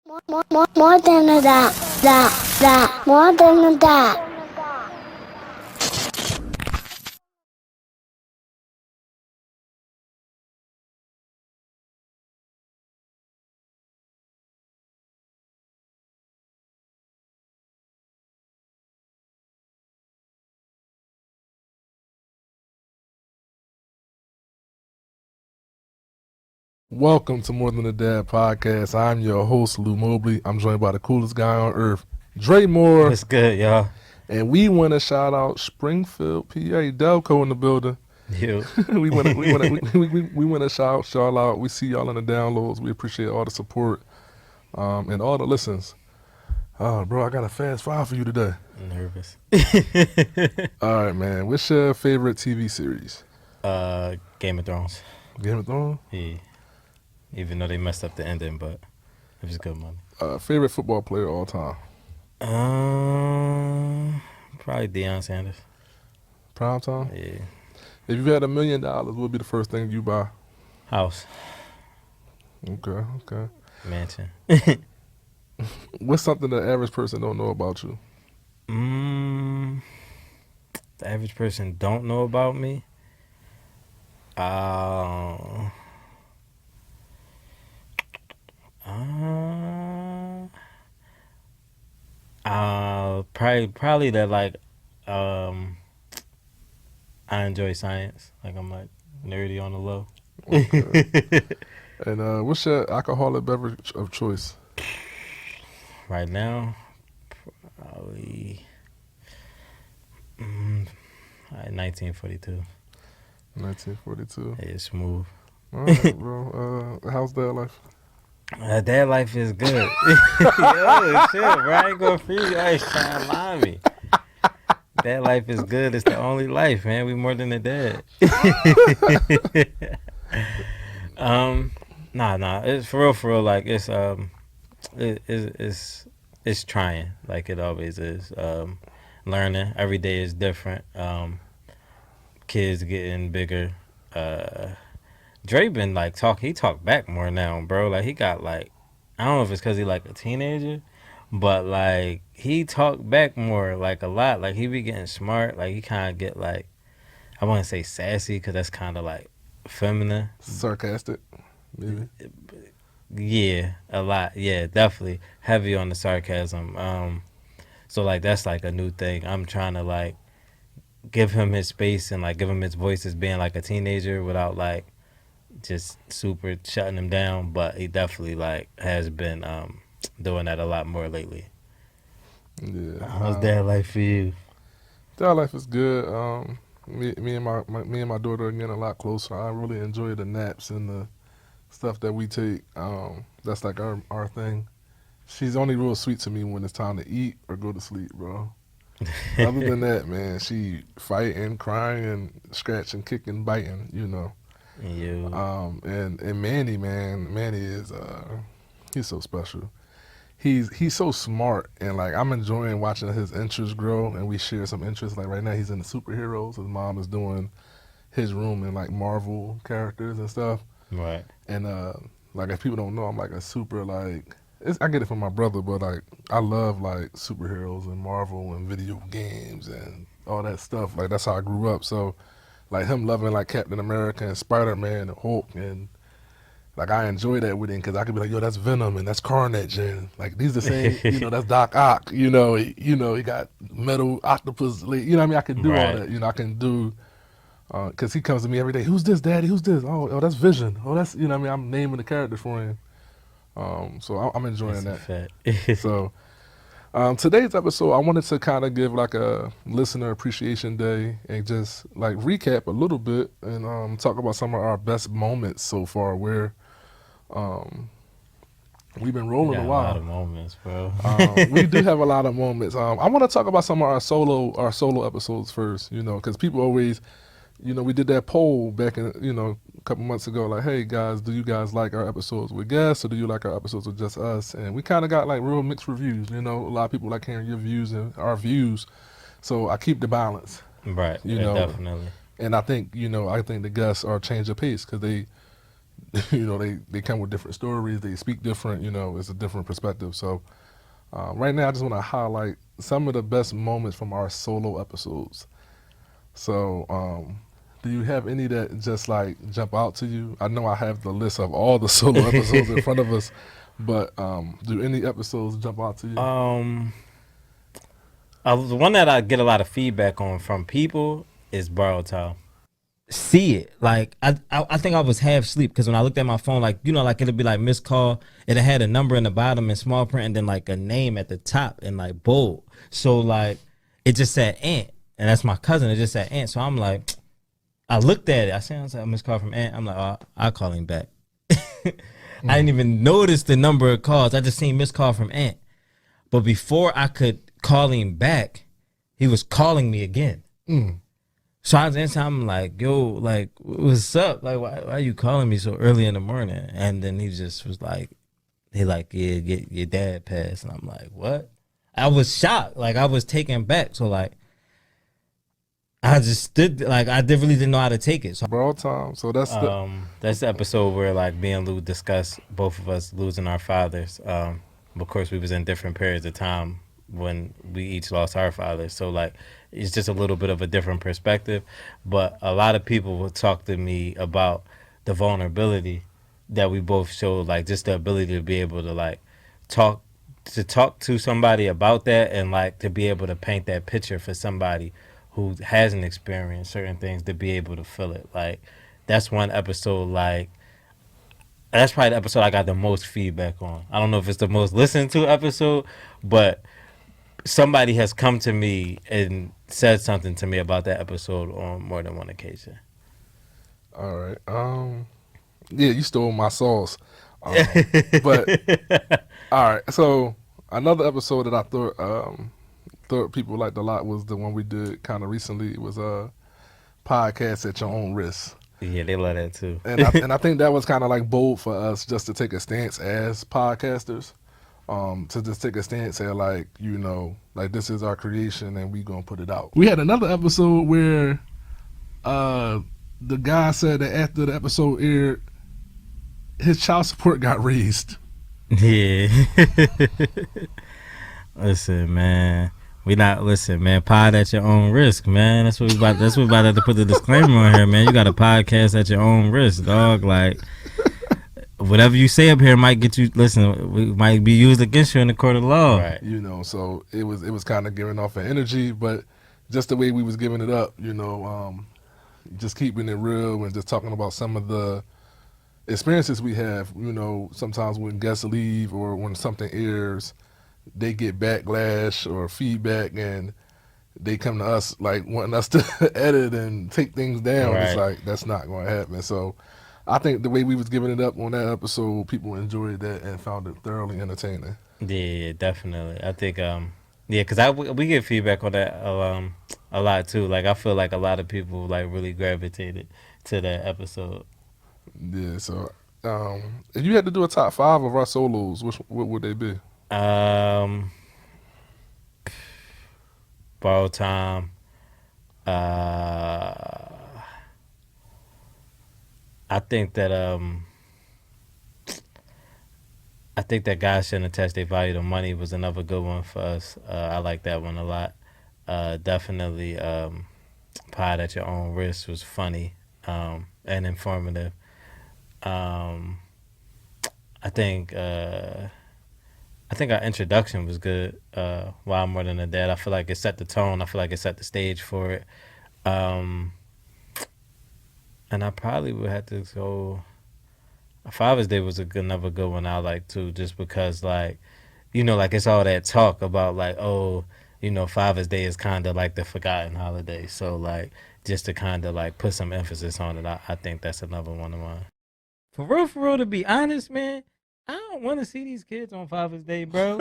More than that, more than that. Welcome to More Than a Dad podcast. I'm your host, Lou Mobley. I'm joined by the coolest guy on earth, Dre Moore. What's good, y'all? And we want to shout out Springfield, PA, Delco in the building. You. we want to shout y'all out. We see y'all in the downloads. We appreciate all the support and all the listens. Bro, I got a fast five for you today. Nervous. All right, man. What's your favorite TV series? Game of Thrones. Game of Thrones? Yeah. Even though they messed up the ending, but it was good money. Favorite football player all time? Probably Deion Sanders. Prime time? Yeah. If you had $1 million, what would be the first thing you buy? House. Okay. Mansion. What's something the average person don't know about you? The average person don't know about me. Probably that I enjoy science. Like I'm like nerdy on the low. Okay. And what's your alcoholic beverage of choice? Right now, probably 1942. 1942. Yeah, it's smooth. All right, bro. How's that life? Dad life is good. Yo, shit, bro. I ain't gonna free you. I ain't trying to lie me. Dad life is good. It's the only life, man. We more than a dad. Nah. It's for real. Like it's it's trying, like it always is. Learning every day is different. Kids getting bigger. Dre been like he talk back more now, bro. Like he got like, I don't know if it's because he like a teenager, but like he talk back more, like a lot. Like he be getting smart. Like he kind of get like, I want to say sassy because that's kind of like feminine. Sarcastic, maybe. Yeah, a lot. Yeah, definitely heavy on the sarcasm. So like that's like a new thing. I'm trying to like give him his space and like give him his voice as being like a teenager without like just super shutting him down. But he definitely like has been doing that a lot more lately. Yeah. How's dad life for you? Dad life is good. Me and my daughter are getting a lot closer. I really enjoy the naps and the stuff that we take. That's like our thing. She's only real sweet to me when it's time to eat or go to sleep, bro. Other than that, man, she fighting, crying, scratching, kicking, biting, you know. You. And Manny, man, Manny is he's so special. He's so smart, and like I'm enjoying watching his interests grow, and we share some interests. Like right now, he's into superheroes. His mom is doing his room in like Marvel characters and stuff. Right. And like if people don't know, I'm like a super like I get it from my brother, but like I love like superheroes and Marvel and video games and all that stuff. Like that's how I grew up. So like him loving like Captain America and Spider-Man and Hulk, and like I enjoy that with him because I could be like, yo, that's Venom and that's Carnage, and like these the same, that's Doc Ock, he got metal octopus, you know what I mean? I can do all Right. that, I can do, because he comes to me every day, who's this, daddy, who's this? Oh, that's Vision. Oh, that's, what I mean? I'm naming the character for him. So I'm enjoying That's that. a fact. So today's episode, I wanted to kind of give like a listener appreciation day and just like recap a little bit and talk about some of our best moments so far where we've been rolling Got a while. a lot of moments, bro. We do have a lot of moments. I want to talk about some of our solo episodes first, because people always, we did that poll back in, a couple months ago, like, hey guys, do you guys like our episodes with guests or do you like our episodes with just us? And we kind of got like real mixed reviews. A lot of people like hearing your views and our views. So I keep the balance. Right. You know, definitely. And I think, I think the guests are change of pace because they, they come with different stories. They speak different. It's a different perspective. So right now, I just want to highlight some of the best moments from our solo episodes. So, do you have any that just like jump out to you? I know I have the list of all the solo episodes in front of us, but do any episodes jump out to you? The one that I get a lot of feedback on from people is Borrowed Time. See it like I think I was half asleep because when I looked at my phone, like like it'll be like missed call. It had a number in the bottom in small print and then like a name at the top in like bold. So like it just said Aunt, and that's my cousin. It just said Aunt. So I'm like, I looked at it. I said, a missed call from Aunt. I'm like, oh, I'll call him back. I didn't even notice the number of calls. I just seen missed call from Aunt. But before I could call him back, he was calling me again. So I'm like, yo, like, what's up? Like, why are you calling me so early in the morning? And then he just was like, yeah, your dad passed. And I'm like, what? I was shocked. Like, I was taken back. So, like, I just stood, like, really didn't know how to take it. So, Borrowed Time. So that's the episode where, like, me and Lou discussed both of us losing our fathers. Of course, we was in different periods of time when we each lost our fathers. So, like, it's just a little bit of a different perspective, but a lot of people will talk to me about the vulnerability that we both showed, like just the ability to be able to like talk to somebody about that and like to be able to paint that picture for somebody who hasn't experienced certain things to be able to feel it. Like that's one episode, like that's probably the episode I got the most feedback on. I don't know if it's the most listened to episode, but somebody has come to me and said something to me about that episode on more than one occasion. All right. Yeah, you stole my sauce. But all right. So another episode that I thought people liked a lot was the one we did kind of recently. It was podcast at your own risk. Yeah, they love that too. And I think that was kind of like bold for us just to take a stance as podcasters. To just take a stance and like this is our creation and we gonna put it out. We had another episode where the guy said that after the episode aired, his child support got raised. Yeah. Listen, man. Pod at your own risk, man. That's what we about to have to put the disclaimer on here, man. You got a podcast at your own risk, dog. Like whatever you say up here might get you. Listen, we might be used against you in the court of law. Right. So it was kind of giving off an energy, but just the way we was giving it up, just keeping it real and just talking about some of the experiences we have. Sometimes when guests leave or when something airs, they get backlash or feedback, and they come to us like wanting us to edit and take things down. Right. It's like that's not going to happen. So I think the way we was giving it up on that episode, people enjoyed that and found it thoroughly entertaining. Yeah, definitely. I think, because we get feedback on that a lot too. Like I feel like a lot of people like really gravitated to that episode. Yeah. So, if you had to do a top 5 of our solos, what would they be? Borrowed Time. I think that guys shouldn't attach their value to money was another good one for us. I like that one a lot. Definitely, Pod at Your Own Risk was funny and informative. I think our introduction was good. Why More Than a Dad. I feel like it set the tone. I feel like it set the stage for it. And I probably would have to go. Father's Day was another good one I like too, just because like, like it's all that talk about like, oh, Father's Day is kind of like the forgotten holiday. So like, just to kind of like put some emphasis on it, I think that's another one of mine. For real, to be honest, man, I don't want to see these kids on Father's Day, bro.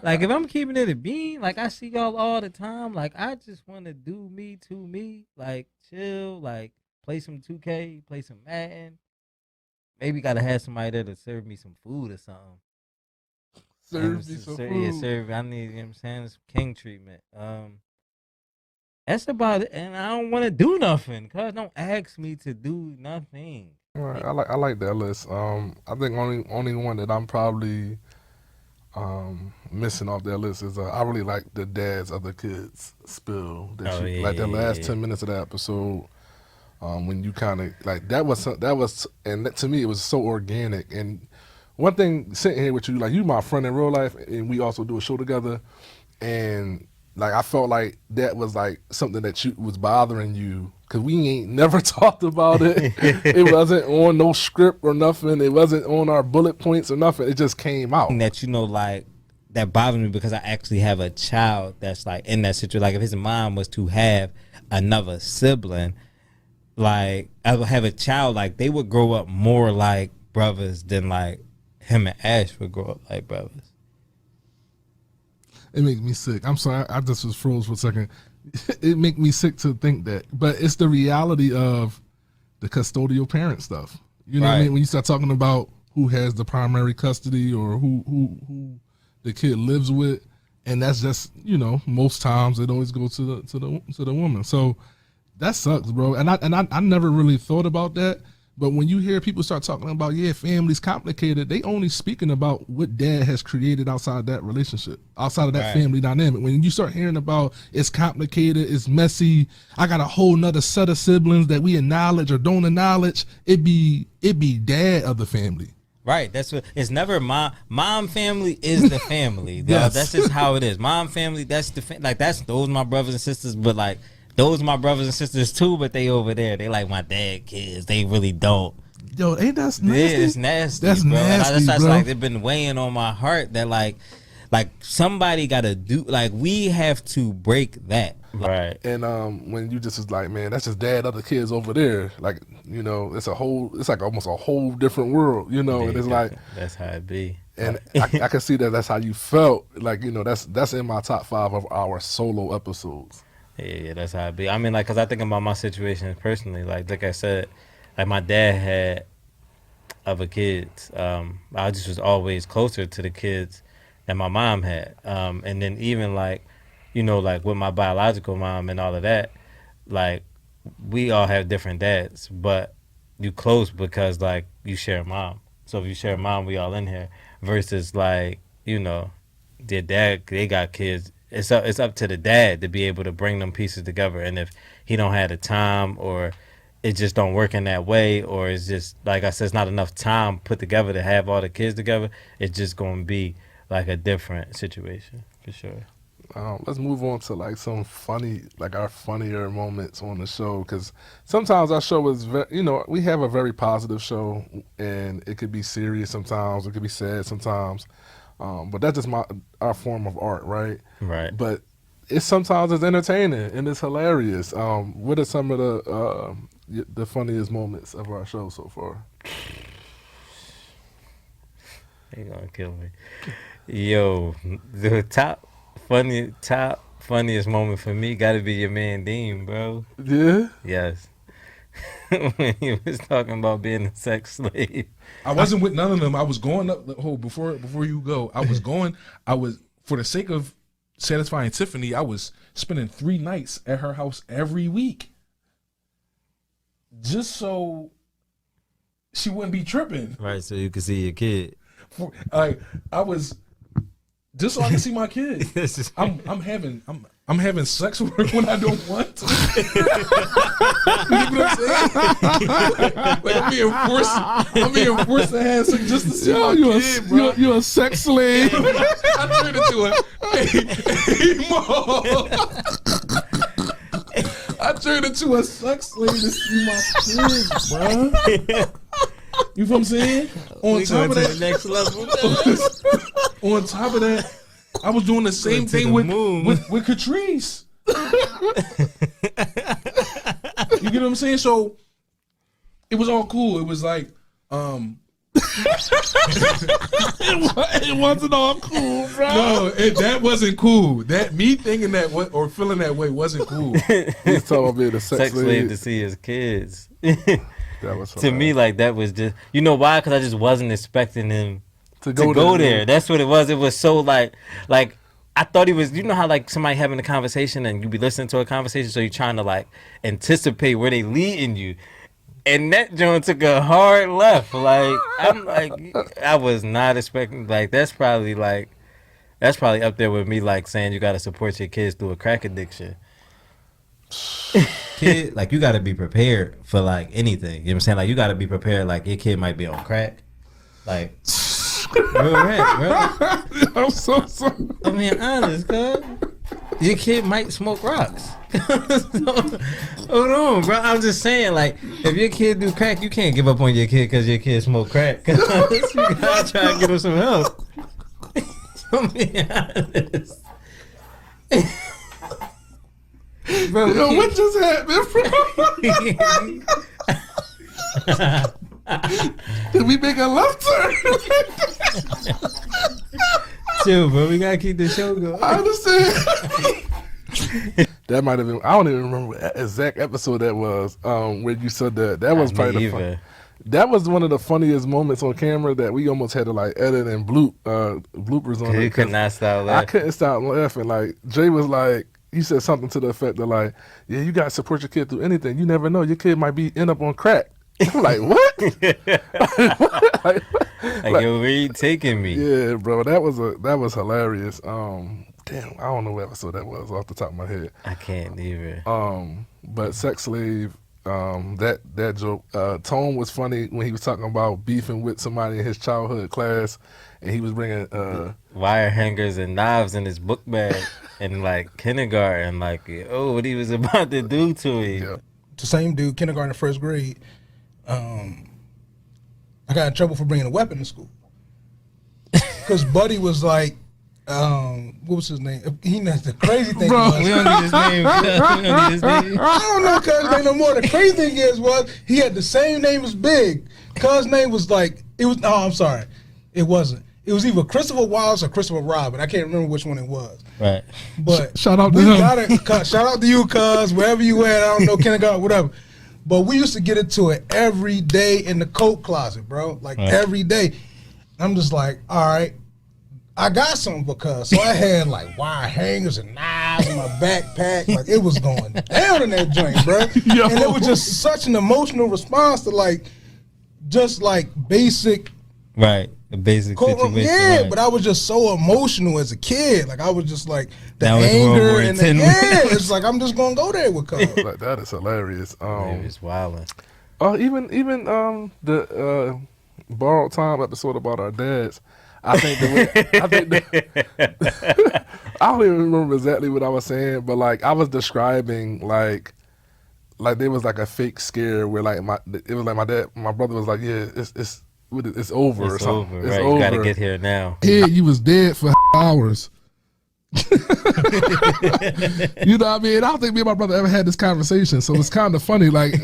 Like if I'm keeping it a bean, like I see y'all all the time, like I just want to do me to me, like chill, like. Play some 2K, play some Madden. Maybe gotta have somebody there to serve me some food or something. Serve me some food. Yeah, serve. I need, you know what I'm saying, some king treatment. That's about it. And I don't want to do nothing. Cause don't ask me to do nothing. Right, I like that list. I think only one that I'm probably missing off that list is I really like the dads of the kids spill that Oh you yeah, like the yeah, last yeah. 10 minutes of that episode. When you kind of like and that, to me it was so organic. And one thing sitting here with you, like you my friend in real life, and we also do a show together, and like I felt like that was like something that you was bothering you because we ain't never talked about it. It wasn't on no script or nothing. It wasn't on our bullet points or nothing. It just came out. That like that bothers me because I actually have a child that's like in that situation. Like if his mom was to have another sibling, like I would have a child, like they would grow up more like brothers than like him and Ash would grow up like brothers. It makes me sick. I'm sorry, I just was froze for a second. It make me sick to think that, but it's the reality of the custodial parent stuff. You know what I Right. mean? When you start talking about who has the primary custody or who the kid lives with, and that's just most times it always goes to the woman. So that sucks, bro. And I never really thought about that. But when you hear people start talking about family's complicated, they only speaking about what dad has created outside that relationship, outside of that Right. family dynamic. When you start hearing about it's complicated, it's messy, I got a whole nother set of siblings that we acknowledge or don't acknowledge, it be dad of the family. Right. That's what it's never mom family is the family. Dog. Yes. That's just how it is. Mom family, that's like that's those my brothers and sisters, but like those my brothers and sisters too, but they over there. They like my dad kids. They really don't. Yo, ain't that nasty? Yeah, it's nasty. That's bro. nasty, That's bro. like it's been weighing on my heart that like somebody gotta do like we have to break that. Right. And when you just was like, man, that's just dad, other kids over there. Like, it's like almost a whole different world, and it's like, that's how it be. and I can see that that's how you felt. Like, that's in my top 5 of our solo episodes. Yeah, that's how it be. I mean, like, cause I think about my situation personally. Like I said, like my dad had other kids. I just was always closer to the kids that my mom had. And then even like, like with my biological mom and all of that, like we all have different dads, but you close because like you share a mom. So if you share a mom, we all in here. Versus like, their dad, they got kids. It's up to the dad to be able to bring them pieces together. And if he don't have the time or it just don't work in that way, or it's just like I said, it's not enough time put together to have all the kids together, it's just going to be like a different situation for sure. Let's move on to like some funny, like our funnier moments on the show, because sometimes our show is we have a very positive show, and it could be serious sometimes, it could be sad sometimes, but that's just our form of art, right? Right. But sometimes it's entertaining and it's hilarious. What are some of the funniest moments of our show so far? They gonna kill me. Yo, the funniest moment for me got to be your man Dean, bro. Yeah. Yes. When he was talking about being a sex slave. I wasn't with none of them. I was going up. Before you go, I was for the sake of satisfying Tiffany, I was spending 3 nights at her house every week, just so she wouldn't be tripping. Right, so you can see your kid. I was just so I can see my kid. I'm having sex with her when I don't want to. You know what I'm saying? Like I'm being forced to have sex just to see my kid, bro. You're a sex slave. I turned into hey, Mo. I turned into a sex slave to see my kids, bro. You feel what I'm saying? On top of that, next level. on top of that, I was doing the same thing with Catrice. You get what I'm saying? So it was all cool. It was like, It wasn't all cool, bro. no, that wasn't cool. That me thinking that or feeling that way wasn't cool. He's talking about being a sex Sex slave slave. to see his kids. That was To me, like that was just why? Because I just wasn't expecting him to go there. That's what it was. It was so like I thought he was. You know how like somebody having a conversation and you be listening to a conversation, so you're trying to like anticipate where they leading you. And that joint took a hard left. Like I'm like, I was not expecting. Like that's probably up there with me like saying you got to support your kids through a crack addiction. Kid, like you got to be prepared for like anything. You know what I'm saying? Like you got to be prepared. Like your kid might be on crack. Like real rap, bro. I'm so sorry. I mean, honest, cuz. Your kid might smoke rocks. So, hold on, bro. I'm just saying, like, if your kid do crack, you can't give up on your kid because your kid smoke crack. You gotta try to give him some help. I'm being honest. Bro, Yo, what just happened, bro? Did we make a left turn? Chill, bro. We gotta keep the show going. I understand. That might have been. I don't even remember what exact episode that was. Where you said that. That was probably that was one of the funniest moments on camera that we almost had to like edit and bloopers on. You could not stop laughing. I couldn't stop laughing. Like Jay was like, he said something to the effect of like, "Yeah, you gotta support your kid through anything. You never know. Your kid might end up on crack." I'm like, what? Like, yo, where you taking me? Yeah, bro, that was hilarious. Damn, I don't know what episode that was off the top of my head. I can't either. But Sex Slave, that joke, Tone was funny when he was talking about beefing with somebody in his childhood class, and he was bringing wire hangers and knives in his book bag in like kindergarten, like what he was about to do to him. Yeah. The same dude, kindergarten to first grade. I got in trouble for bringing a weapon to school because Buddy was like, what was his name? The crazy thing was, we don't need his name. We don't need his name. I don't know cuz name no more. The crazy thing was he had the same name as Big. Cuz name was like, I'm sorry. It wasn't. It was either Christopher Wallace or Christopher Robin. I can't remember which one it was. Right. But shout out to him. Shout out to you, cuz, wherever you at, I don't know, kindergarten, whatever. But we used to get into it every day in the coat closet, bro. Like every day. I'm just like, all right, I got something because. So I had like wire hangers and knives in my backpack. Like it was going down in that joint, bro. Yo. And it was just such an emotional response to like, just like basic. Right. The basic situation. Yeah, right. but I was just so emotional as a kid. Like I was just like the That was anger and the, yeah. It's like I'm just gonna go there with cuz. Like, that is hilarious. It's wildin'. Oh, even the borrowed time episode about our dads. I think I don't even remember exactly what I was saying, but like I was describing like there was like a fake scare where like my brother was like, yeah, it's over or something. Over, it's right? over. You gotta get here now. Yeah, you was dead for hours. You know what I mean? I don't think me and my brother ever had this conversation, so it's kind of funny. Like,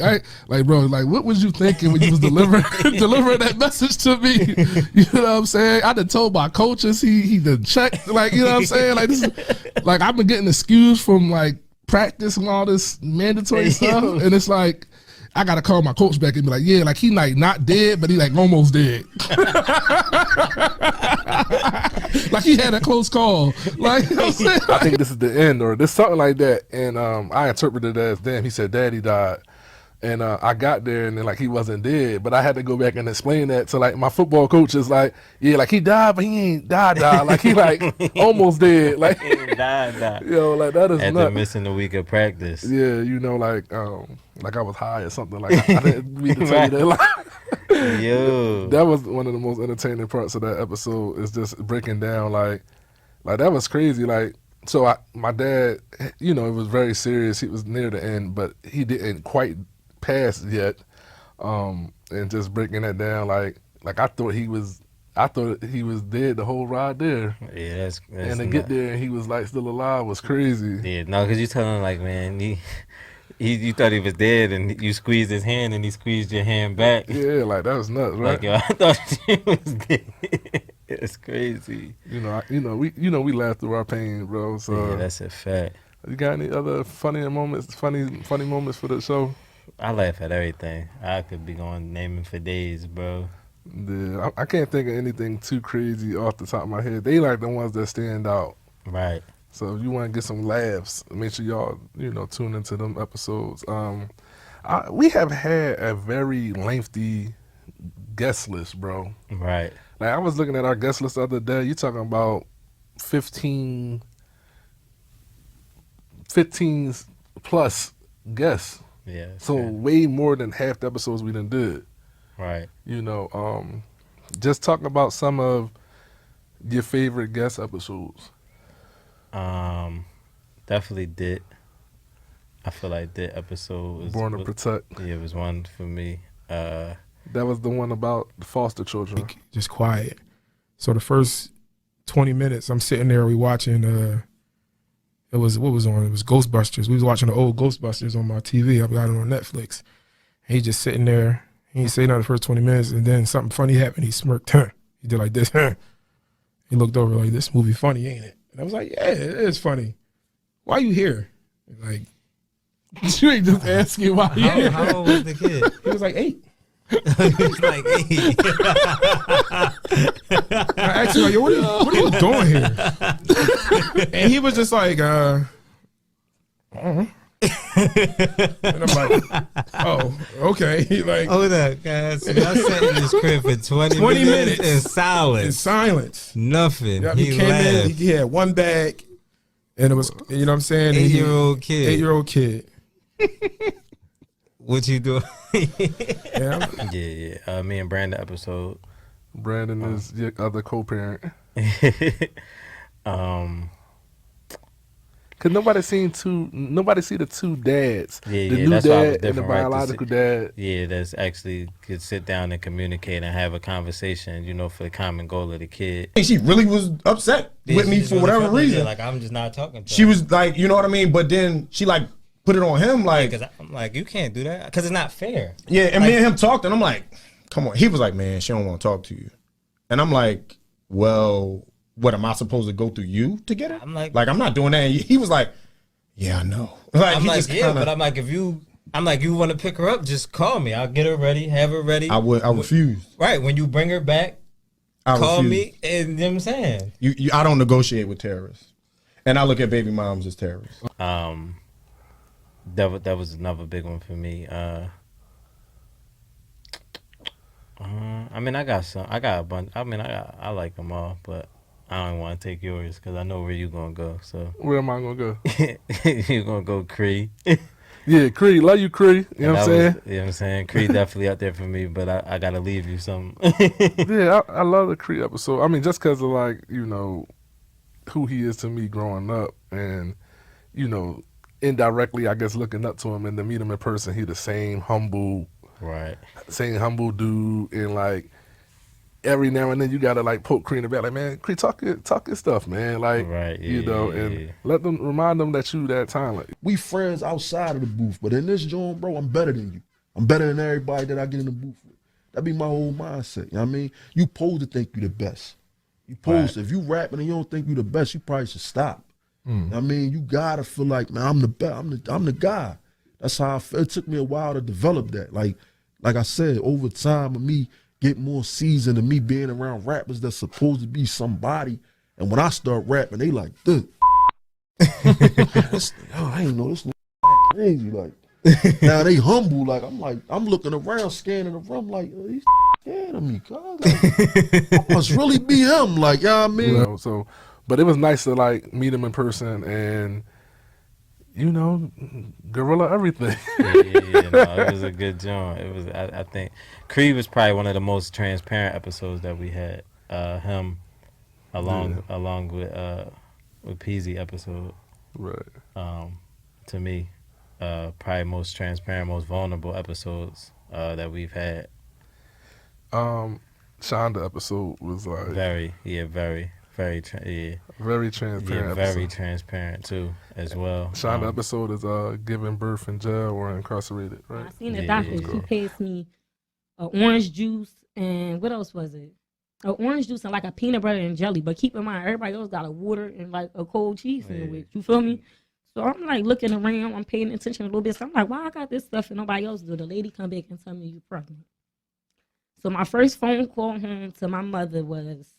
bro, like, what was you thinking when you was delivering that message to me? You know what I'm saying? I done told my coaches he done checked. Like, you know what I'm saying? Like, this is like I've been getting excused from like practice and all this mandatory stuff, and it's like I gotta call my coach back and be like, yeah, like he like not dead, but he like almost dead. Like he had a close call. Like, you know what I'm saying? I think this is the end, or this something like that. And I interpreted it as, damn, he said daddy died. And I got there and then like he wasn't dead, but I had to go back and explain that to like my football coach is like, yeah, like he died, but he ain't died. Like he like almost dead. Like He died. Yo, like that is After missing a week of practice. Yeah, you know, like I was high or something. Like I didn't mean to tell you that. Like, Yo, that was one of the most entertaining parts of that episode. Is just breaking down like that was crazy. Like so, my dad, you know, it was very serious. He was near the end, but he didn't quite pass yet. And just breaking that down, like I thought he was dead the whole ride there. Yeah, that's and to get there and he was like still alive was crazy. Yeah, no, because you telling him like, man, you thought he was dead and you squeezed his hand and he squeezed your hand back. Yeah, like that was nuts, right? Like, yo, I thought he was dead. It's crazy. We laugh through our pain, bro. So yeah, that's a fact. You got any other funny moments for the show? I laugh at everything. I could be going naming for days, bro. Yeah, I can't think of anything too crazy off the top of my head. They like the ones that stand out. Right. So if you want to get some laughs, make sure y'all, tune into them episodes. We have had a very lengthy guest list, bro. Right. Like I was looking at our guest list the other day. You talking about 15 plus guests. Yeah. So okay. way more than half the episodes we done did. Right. You know, just talking about some of your favorite guest episodes. Definitely did. I feel like that episode was Born to Protect. Yeah, it was one for me. That was the one about the foster children. Just quiet. So the first 20 minutes, I'm sitting there, we watching. It was what was on? It was Ghostbusters. We was watching the old Ghostbusters on my TV. I got it on Netflix. And he just sitting there. He didn't say nothing the first 20 minutes, and then something funny happened. He smirked. Huh. He did like this. Huh. He looked over like, "This movie funny, ain't it?" And I was like, "Yeah, it is funny. Why are you here?" Like, you ain't just asking why you here. How old was the kid? He was like 8. He's like 8. I asked him, like, "Yo, what are you doing here?" And he was just like, I don't know. And I'm like, oh, okay. He like, Hold up, guys. So y'all sat in this crib for 20 minutes in silence. in silence. Nothing. Yeah, he came in, he had one bag, and it was, you know what I'm saying? 8-year-old kid. 8-year-old kid. What you doing? Yeah. Yeah. Me and Brandon episode. Brandon is your other co-parent. Cause nobody see the two dads. Yeah, the yeah, new that's why I was dad and the different, right? biological dad. Yeah, that's actually could sit down and communicate and have a conversation, you know, for the common goal of the kid. She really was upset with me for whatever reason. Like, I'm just not talking to She her. was like, you know what I mean? But then she like put it on him like, Because I'm like, you can't do that. Because it's not fair. yeah, and like, me and him talked and I'm like, come on. He was like, man, she don't want to talk to you. And I'm like, well, what, am I supposed to go through you to get it? I'm like, I'm not doing that. And he was like, yeah, I know. Like, I'm he like, just yeah, kinda, but I'm like, you want to pick her up, just call me. I'll get her ready, have her ready. I refused. Right, when you bring her back, call me, and you know what I'm saying? I don't negotiate with terrorists. And I look at baby moms as terrorists. That was another big one for me. I mean, I got a bunch. I mean, I like them all, but I don't want to take yours because I know where you're going to go. So Where am I gonna go? you're going to go Cree. Yeah, Cree, love you, Cree. You know what I'm saying? You know what I'm saying? Cree definitely out there for me, but I got to leave you something. Yeah, I love the Cree episode. I mean, just because of like, you know, who he is to me growing up and, you know, indirectly, I guess, looking up to him and to meet him in person, he the same humble dude, and like every now and then you gotta like poke Cree in the back, like, man, Cree, talk your stuff, man, like, Right, you know, and let them remind them that you that talent. We friends outside of the booth, but in this joint, bro, I'm better than you. I'm better than everybody that I get in the booth with. That be my whole mindset. You know what I mean? You supposed to think you the best. You supposed to. If you rapping and you don't think you the best, you probably should stop. You know what I mean, you gotta feel like, man, I'm the best. I'm the guy. That's how I feel. It took me a while to develop that. Like I said, over time of me getting more seasoned and me being around rappers that's supposed to be somebody. And when I start rapping, they like, dude, I ain't know this crazy. Like, now they humble. Like, I'm looking around, scanning the room, like, oh, he's scared of me, God. Like, I must really be him. Like, you know what I mean? You know, so, but it was nice to like meet him in person and, you know, gorilla everything. No, it was a good joint. It was. I think Creed was probably one of the most transparent episodes that we had. Him, along with Peasy episode. Right. To me, probably most transparent, most vulnerable episodes that we've had. Shonda episode was like very very transparent. Yeah, very episode. transparent too, as well. Shonda episode is giving birth in jail or incarcerated, right? I seen the doctor. She passed me an orange juice and what else was it? An orange juice and like a peanut butter and jelly. But keep in mind, everybody else got a water and like a cold cheese sandwich. You feel me? So I'm like looking around. I'm paying attention a little bit. So I'm like, why I got this stuff and nobody else do? The lady come back and tell me you're pregnant. So my first phone call home to my mother was,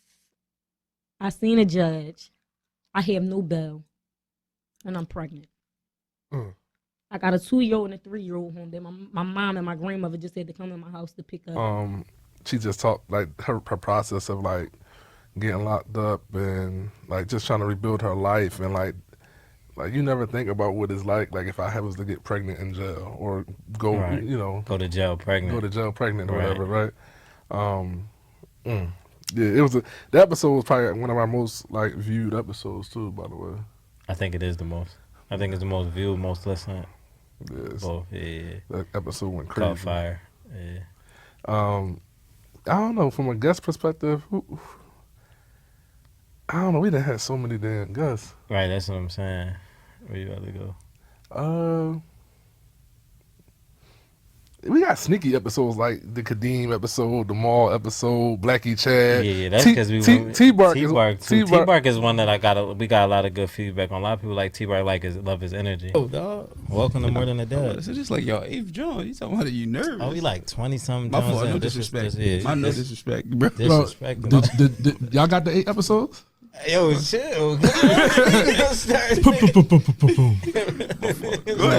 I seen a judge. I have no bail, and I'm pregnant. I got a 2-year-old and a 3-year-old home. Then my mom and my grandmother just had to come in my house to pick up. She just talked like her process of like getting locked up and like just trying to rebuild her life and like you never think about what it's like if I was to get pregnant in jail or go Right. go to jail pregnant. or Right. whatever, right? Yeah, it was the episode was probably one of our most like viewed episodes too, by the way. I think it is the most. I think it's the most viewed, most listened. Yes. Both. Yeah. That episode went Caught crazy. fire. Yeah. I don't know, from a guest perspective, I don't know, we done had so many damn guests. Right. That's what I'm saying. Where you about to go? We got sneaky episodes like the Kadeem episode, the Mall episode, Blackie Chad. Yeah, that's because we T-Bark T-Bark is one that we got a lot of good feedback on. A lot of people like T-Bark, love his energy. Oh, dog. Welcome to More Than a Dead. It's just like y'all, eighth John. You talking about you nervous? Oh, we like 20-something. My fault. No disrespect. No disrespect, bro. Disrespect. Did y'all got the 8 episodes? Yo, chill. Go ahead.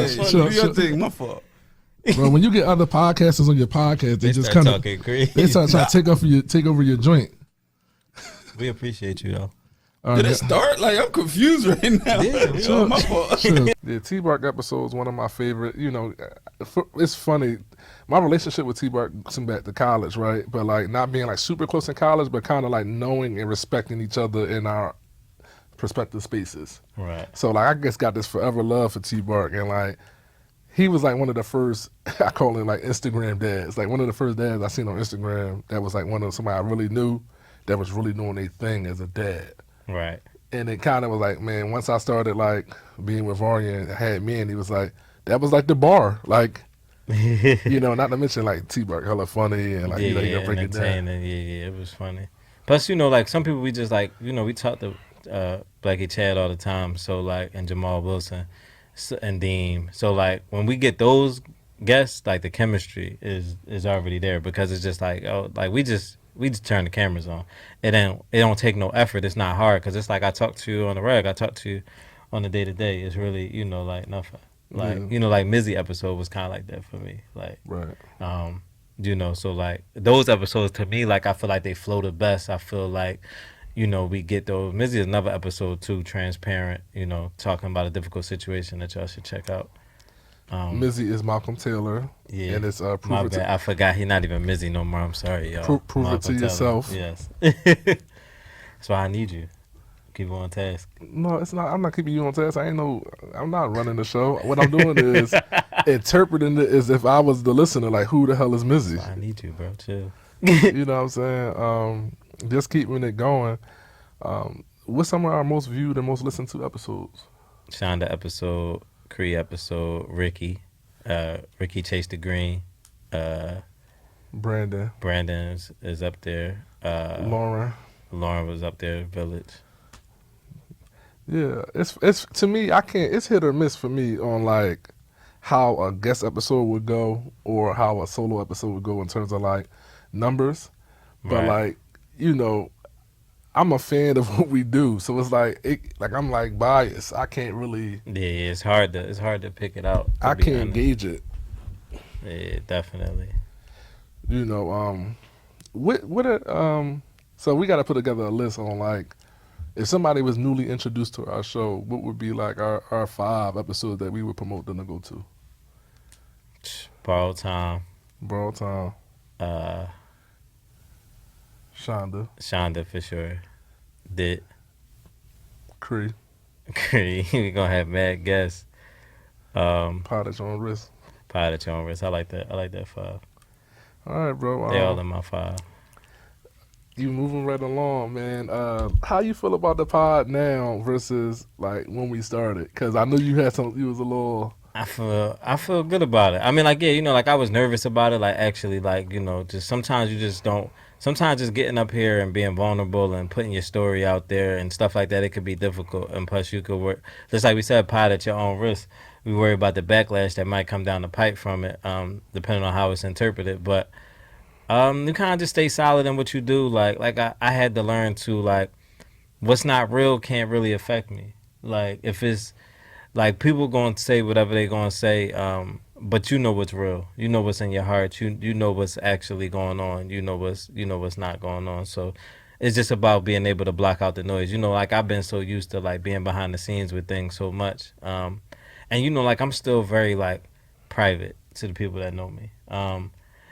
Sure, Do your thing. My fault. Bro, when you get other podcasters on your podcast, they just start kind of talking crazy. they start trying to take over your joint. We appreciate you though. Did it start? Like, I'm confused right now. Yeah, My fault. Sure. The T-Bark episode is one of my favorite. You know, it's funny. My relationship with T-Bark goes back to college, right? But like not being like super close in college, but kind of like knowing and respecting each other in our prospective spaces. Right. So like I just got this forever love for T-Bark, and like he was like one of the first, I call him like Instagram dads. Like one of the first dads I seen on Instagram that was like somebody I really knew that was really doing a thing as a dad. Right. And it kind of was like, man, once I started like being with Varya and had me, and he was like, that was like the bar. Like, you know, not to mention like T-Bark, hella funny and like, you know, you can break it down. entertaining. Yeah, it was funny. Plus, you know, like some people we just like, you know, we talk to Blackie Chad all the time. So like, and Jamal Wilson and Deem. So like when we get those guests, like the chemistry is already there because it's just like, oh, like we just turn the cameras on. It don't take no effort. It's not hard because it's like I talk to you on the reg. I talk to you on the day to day. It's really, you know, like nothing. Like, you know, like Mizzy episode was kind of like that for me. Like, right. You know, so like those episodes to me, like I feel like they flow the best. I feel like, you know, we get those. Mizzy is another episode too, transparent, you know, talking about a difficult situation that y'all should check out. Mizzy is Malcolm Taylor. Yeah. And it's My bad. I forgot he not even Mizzy no more. I'm sorry, y'all. Prove it to Malcolm yourself. Taylor. Yes. So I need you. Keep on task. No, it's not. I'm not keeping you on task. I'm not running the show. What I'm doing is interpreting it as if I was the listener. Like, who the hell is Mizzy? I need you, bro. Chill. You know what I'm saying? Just keeping it going. What's some of our most viewed and most listened to episodes? Shonda episode, Cree episode, Ricky Chase the Green, Brandon is up there. Lauren was up there. Village. Yeah, it's to me. I can't. It's hit or miss for me on like how a guest episode would go or how a solo episode would go in terms of like numbers. But like, you know, I'm a fan of what we do, so it's like I'm like biased. I can't really. Yeah, it's hard to pick it out. I can't gauge it. Yeah, definitely. You know, so we got to put together a list on like, if somebody was newly introduced to our show, what would be like our 5 episodes that we would promote them to go to? Borrowed Time. Shonda for sure. Dit. Cree. We gonna have mad guests. Pod at your own risk. Pod at your own risk. I like that 5. All right, bro. They all in my 5. You moving right along, man. How you feel about the pod now versus like when we started? Because I know you was a little. I feel good about it. I mean, like, yeah, you know, like I was nervous about it. Like, actually, like, you know, just sometimes you just don't. Sometimes just getting up here and being vulnerable and putting your story out there and stuff like that, it could be difficult. And plus, you could work, just like we said, pod at your own risk. We worry about the backlash that might come down the pipe from it, depending on how it's interpreted. But you kind of just stay solid in what you do. Like I had to learn to, like, what's not real can't really affect me. Like, if it's, like people gonna say whatever they gonna say, but you know what's real. You know what's in your heart. You know what's actually going on. You know what's not going on. So it's just about being able to block out the noise. You know, like I've been so used to like being behind the scenes with things so much, and you know, like I'm still very like private to the people that know me.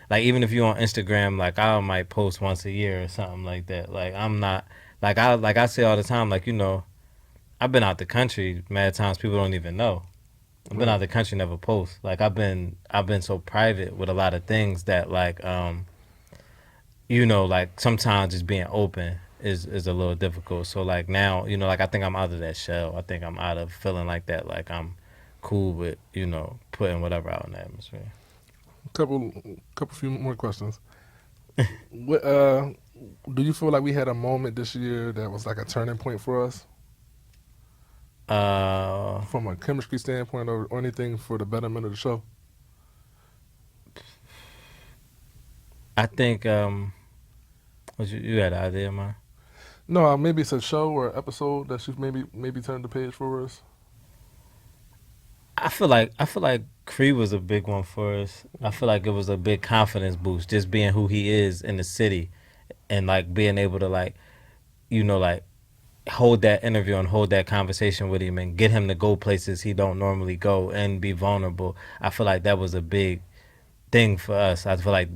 Like even if you're on Instagram, like I might post once a year or something like that. Like I'm not like I say all the time, like you know, I've been out the country mad times people don't even know. I've been out of the country, never post. Like I've been so private with a lot of things that like you know, like sometimes just being open is a little difficult. So like now, you know, like I think I'm out of that shell. I think I'm out of feeling like that. Like I'm cool with, you know, putting whatever out in the atmosphere. Couple few more questions. What do you feel like we had a moment this year that was like a turning point for us? From a chemistry standpoint or anything for the betterment of the show? I think you had an idea, man. No, maybe it's a show or episode that you've maybe turned the page for us. I feel like Cree was a big one for us. I feel like it was a big confidence boost, just being who he is in the city, and like being able to like, you know, like hold that interview and hold that conversation with him and get him to go places he don't normally go and be vulnerable. I feel like that was a big thing for us. I feel like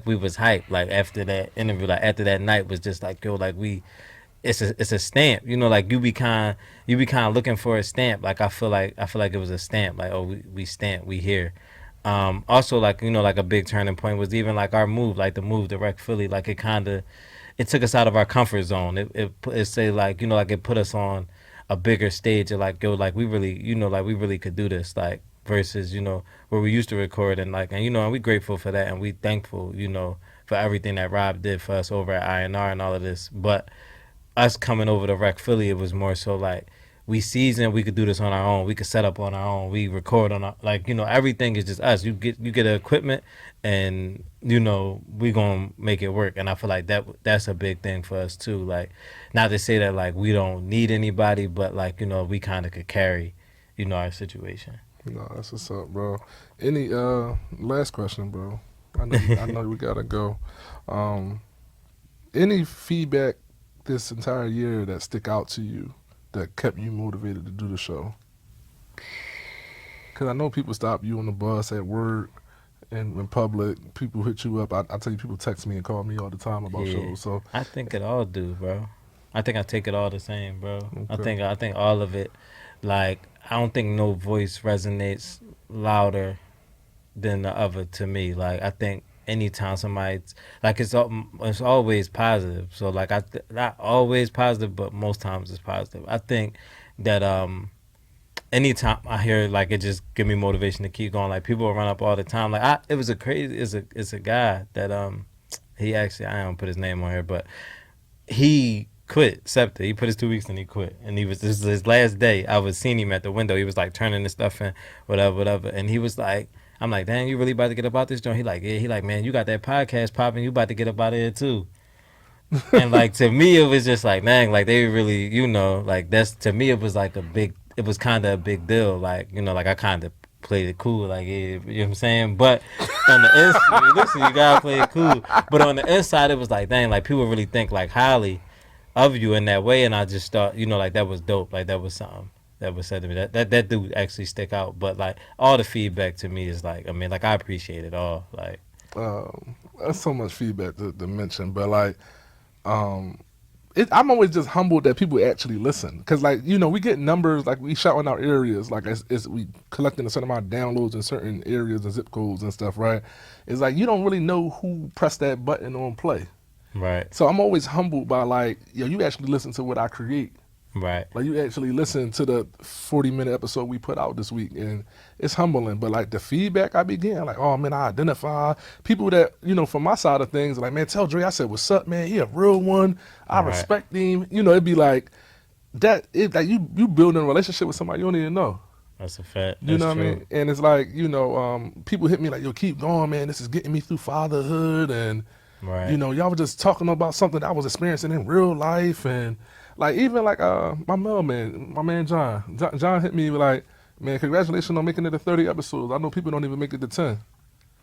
we was hyped. Like after that interview, like after that night was just like yo, like it's a stamp. You know, like you be kind of looking for a stamp. Like I feel like it was a stamp. Like oh, we stamped, we here. Also like you know like a big turning point was even like our move, like the move to Rec Philly. Like it took us out of our comfort zone. It say like you know like it put us on a bigger stage of like yo like we really could do this like versus you know where we used to record and you know and we grateful for that and we thankful you know for everything that Rob did for us over at INR and all of this. But us coming over to Rec Philly, it was more so like we seasoned, we could do this on our own, we could set up on our own, we record on our like you know everything is just us. You get the equipment and you know we gonna make it work. And I feel like that's a big thing for us too. Like not to say that like we don't need anybody, but like you know we kind of could carry you know our situation. No, that's what's up, bro. Any last question, bro? I know we gotta go. Any feedback this entire year that stick out to you that kept you motivated to do the show? Because I know people stop you on the bus at work and in public. People hit you up. I tell you, people text me and call me all the time about shows. So I think it all do, bro. I think I take it all the same, bro. Okay. I think all of it. Like I don't think no voice resonates louder than the other to me. Like I think anytime somebody like it's always positive. So like not always positive, but most times it's positive. I think that anytime I hear like it just give me motivation to keep going. Like people will run up all the time. Like it's a guy that he actually I don't put his name on here, but he quit SEPTA. He put his 2 weeks and he quit. And this is his last day. I was seeing him at the window. He was like turning this stuff in, whatever. And he was like, I'm like, dang, you really about to get up out this joint? He like, yeah. He like, man, you got that podcast popping. You about to get up out of here too. And like to me, it was just like, dang, like they really, you know, like that's to me, it was like it was kind of a big deal. Like, you know, like I kind of played it cool, like, yeah, you know what I'm saying? But on the inside, listen, you gotta play it cool. But on the inside, it was like, dang, like people really think like highly of you in that way. And I just thought, you know, like that was dope. Like that was something that was said to me. That dude actually stick out. But like all the feedback to me is like, I mean, like I appreciate it all. Like, that's so much feedback to mention, but like, I'm always just humbled that people actually listen. Cause like, you know, we get numbers, like we shout in our areas, like it's we collecting a certain amount of downloads in certain areas and zip codes and stuff, right? It's like, you don't really know who pressed that button on play. right, So I'm always humbled by like, yo, you actually listen to what I create. right, Like you actually listen to the 40-minute episode we put out this week, and it's humbling. But like the feedback I be getting, like, oh man, I identify people that, you know, from my side of things, like, man, tell Dre I said what's up, man. He a real one. I Right. respect him. You know, it'd be like that. It like you building a relationship with somebody you don't even know. that's a fact. You That's know what true. I mean? And it's like, you know, people hit me like, yo, keep going, man. This is getting me through fatherhood, and Right. you know, y'all were just talking about something I was experiencing in real life, and Like even like my mailman, my man John. John hit me like, man, congratulations on making it to 30 episodes. I know people don't even make it to 10.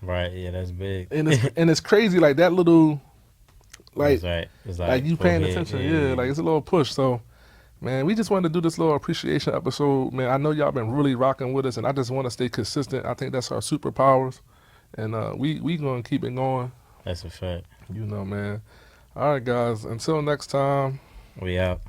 Right, yeah, that's big. And it's crazy, like that little, like, That's right. It's like you go paying ahead, attention. Yeah, like it's a little push. So, man, we just wanted to do this little appreciation episode. Man, I know y'all been really rocking with us, and I just want to stay consistent. I think that's our superpowers, and we gonna keep it going. That's a fact. You know, man. All right, guys. Until next time. We out.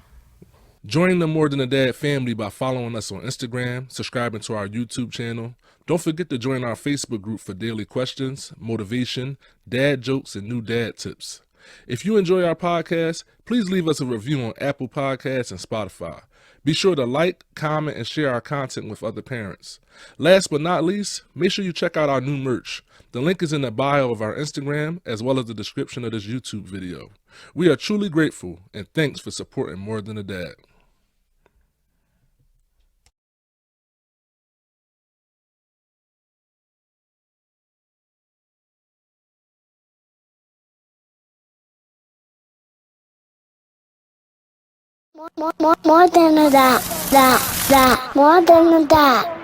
Join the More Than a Dad family by following us on Instagram, subscribing to our YouTube channel. Don't forget to join our Facebook group for daily questions, motivation, dad jokes, and new dad tips. If you enjoy our podcast, please leave us a review on Apple Podcasts and Spotify. Be sure to like, comment, and share our content with other parents. Last but not least, make sure you check out our new merch. The link is in the bio of our Instagram as well as the description of this YouTube video. We are truly grateful, and thanks for supporting More Than a Dad. More than a dad. More than a dad.